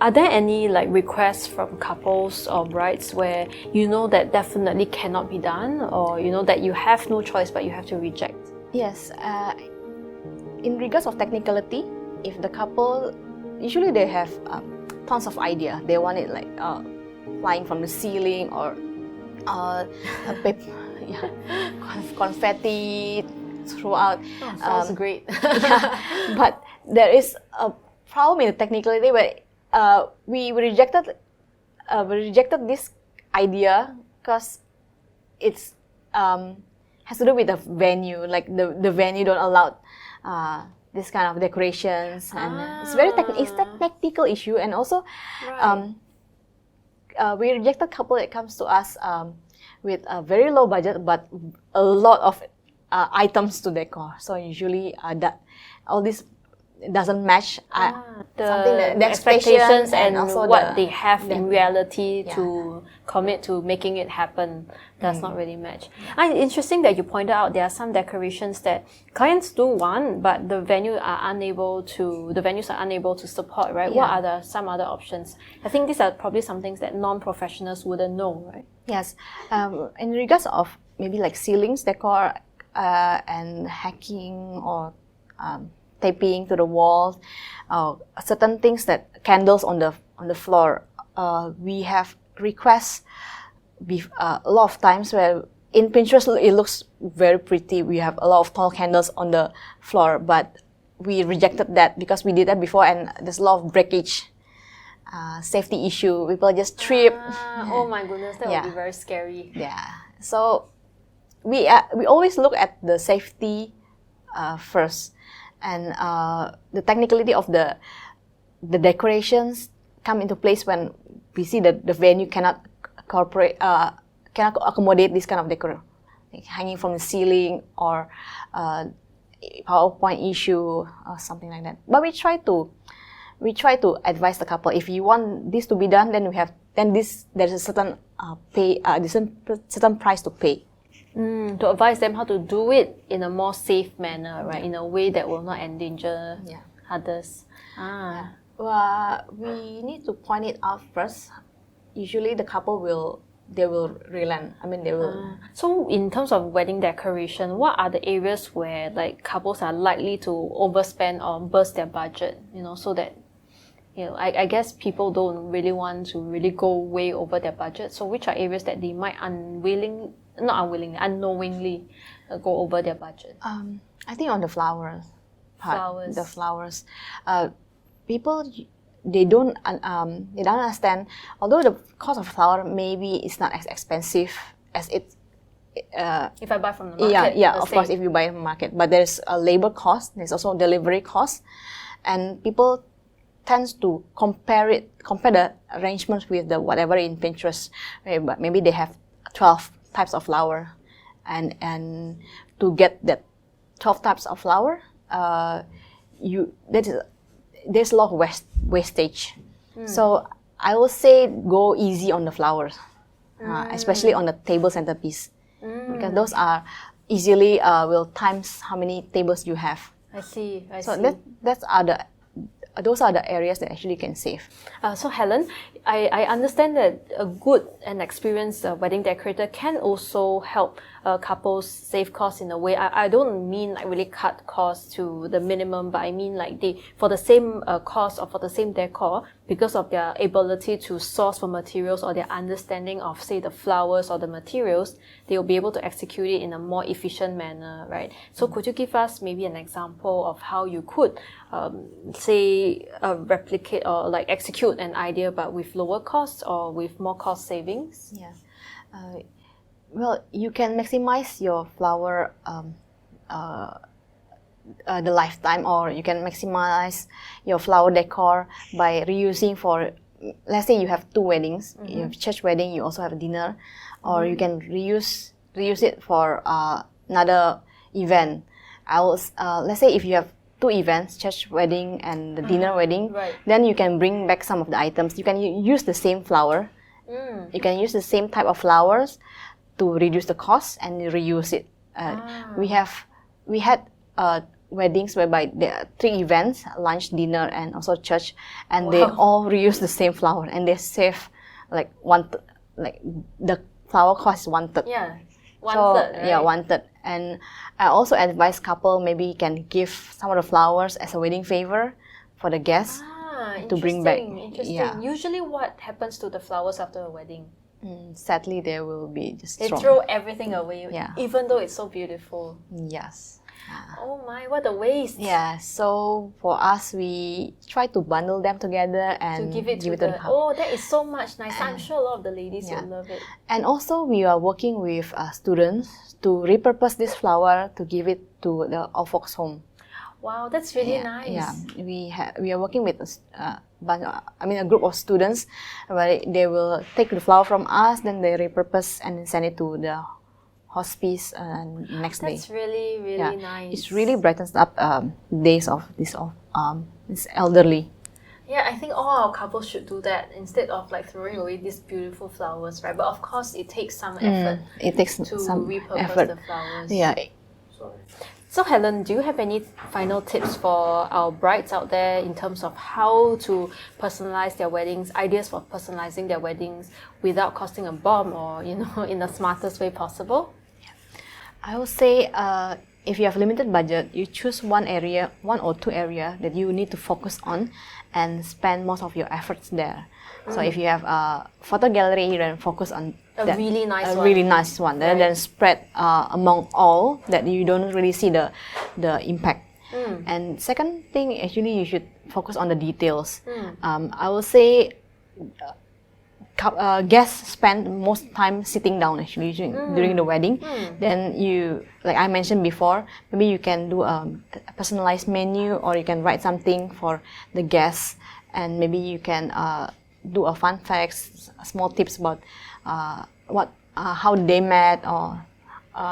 Are there any like requests from couples or brides where you know that definitely cannot be done, or you know that you have no choice but you have to reject? Yes, in regards of technicality, if the couple, usually they have tons of idea. They want it like flying from the ceiling or confetti throughout. Sounds great. But there is a problem in the technicality where we rejected this idea because it's has to do with the venue. Like the venue don't allow this kind of decorations, and it's very technical issue. And also, we rejected couple that comes to us with a very low budget but a lot of items to decor. So usually that all this doesn't match the expectations and also what they have in reality to commit to making it happen does not really match. Interesting that you pointed out there are some decorations that clients do want, but the venues are unable to support, right? What are some other options? I think these are probably some things that non-professionals wouldn't know, right? Yes. In regards of maybe like ceilings decor and hacking or taping to the walls, certain things that candles on the floor. We have requests a lot of times where in Pinterest it looks very pretty. We have a lot of tall candles on the floor, but we rejected that because we did that before and there's a lot of breakage, safety issue. People just trip. Oh my goodness, that would be very scary. Yeah. So we always look at the safety first. And the technicality of the decorations come into place when we see that the venue cannot accommodate this kind of decor, like hanging from the ceiling or PowerPoint issue or something like that. But we try to advise the couple, if you want this to be done, then there's a certain certain price to pay. To advise them how to do it in a more safe manner, right? In a way that will not endanger others. Well, we need to point it out first. Usually the couple will relent. I mean, they will. So in terms of wedding decoration, what are the areas where like couples are likely to overspend or burst their budget? So that I guess people don't really want to really go way over their budget. So which are areas that they might unknowingly go over their budget? I think on the flowers part. The flowers. People, they don't understand. Although the cost of flower maybe is not as expensive as it. If I buy from the market. Of course, if you buy from the market, but there's a labor cost. There's also delivery cost, and people tends to compare the arrangements with the whatever in Pinterest. But maybe they have 12 types of flower, and to get that 12 types of flower, there's a lot of wastage. So I would say go easy on the flowers, especially on the table centerpiece, because those are easily will times how many tables you have. I see. Those are the areas that actually can save. So Helen, I understand that a good and experienced wedding decorator can also help couples save costs in a way. I don't mean like really cut costs to the minimum, but I mean like for the same cost or for the same decor, because of their ability to source for materials or their understanding of, say, the flowers or the materials, they will be able to execute it in a more efficient manner, right? So could you give us maybe an example of how you could, replicate or like execute an idea but with lower costs or with more cost savings? Yeah. Well, you can maximize your flower the lifetime, or you can maximize your flower decor by reusing for, let's say you have 2 weddings, you have church wedding, you also have a dinner, or you can reuse it for another event. Let's say if you have 2 events, church wedding and the dinner wedding, then you can bring back some of the items. You can use the same flower. You can use the same type of flowers to reduce the cost and reuse it. We had weddings whereby there are 3 events: lunch, dinner, and also church, and they all reuse the same flower, and they save like the flower cost is 1/3. Yeah, one-third, right? Yeah, 1/3. And I also advise couple maybe can give some of the flowers as a wedding favor for the guests to bring back. Interesting. Yeah. Usually, what happens to the flowers after a wedding? Sadly, they will be just They thrown. throw everything away, Yeah. even though it's so beautiful. Yes. Oh my, what a waste! Yeah, so for us, we try to bundle them together and To give it to the the couple. oh, that is so much nice. I'm sure a lot of the ladies Yeah. will love it. And also, we are working with students to repurpose this flower to give it to the old folks' home. Wow, that's really nice. Yeah, we are working with a group of students where they will take the flower from us, then they repurpose and send it to the hospice next day. That's really nice. It really brightens up days of this elderly. Yeah, I think all our couples should do that instead of like throwing away these beautiful flowers, right? But of course, it takes some effort. It takes to some repurpose effort. the flowers. Yeah. So Helen, do you have any final tips for our brides out there in terms of how to personalize their weddings, ideas for personalizing their weddings without costing a bomb or, in the smartest way possible? I would say if you have limited budget, you choose one or two area that you need to focus on and spend most of your efforts there. So if you have a photo gallery, then focus on a really nice one. Then spread among all that you don't really see the impact. And second thing, actually, you should focus on the details. I will say guests spend most time sitting down actually during the wedding. Then you, like I mentioned before, maybe you can do a personalized menu, or you can write something for the guests, and maybe you can do a fun facts, small tips about how they met, or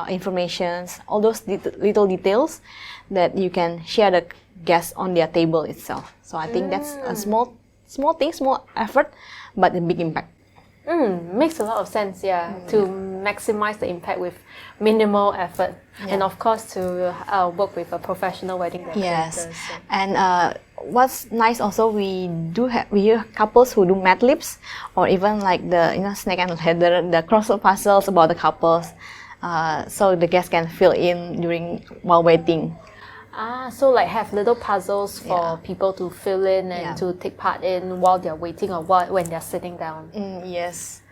informations, all those little details that you can share the guests on their table itself. So I think that's a small thing, small effort, but a big impact. Makes a lot of sense, to maximize the impact with minimal effort, and of course to work with a professional wedding decorator. Yes, and what's nice also, we have couples who do Mad Libs, or even like the snake and ladder, the crossword puzzles about the couples, so the guests can fill in while waiting. So like have little puzzles for people to fill in and to take part in while they're waiting, or when they're sitting down. Yes.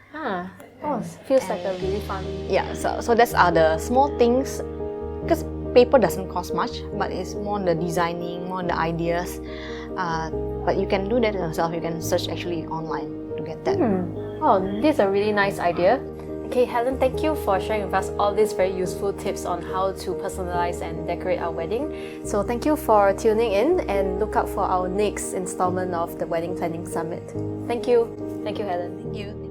Feels like a really fun. Yeah, so that's the small things, because paper doesn't cost much, but it's more the designing, more the ideas. But you can do that yourself. You can search actually online to get that. Oh, this is a really nice idea. Okay, Helen, thank you for sharing with us all these very useful tips on how to personalize and decorate our wedding. So thank you for tuning in, and look out for our next installment of the Wedding Planning Summit. Thank you. Thank you, Helen. Thank you.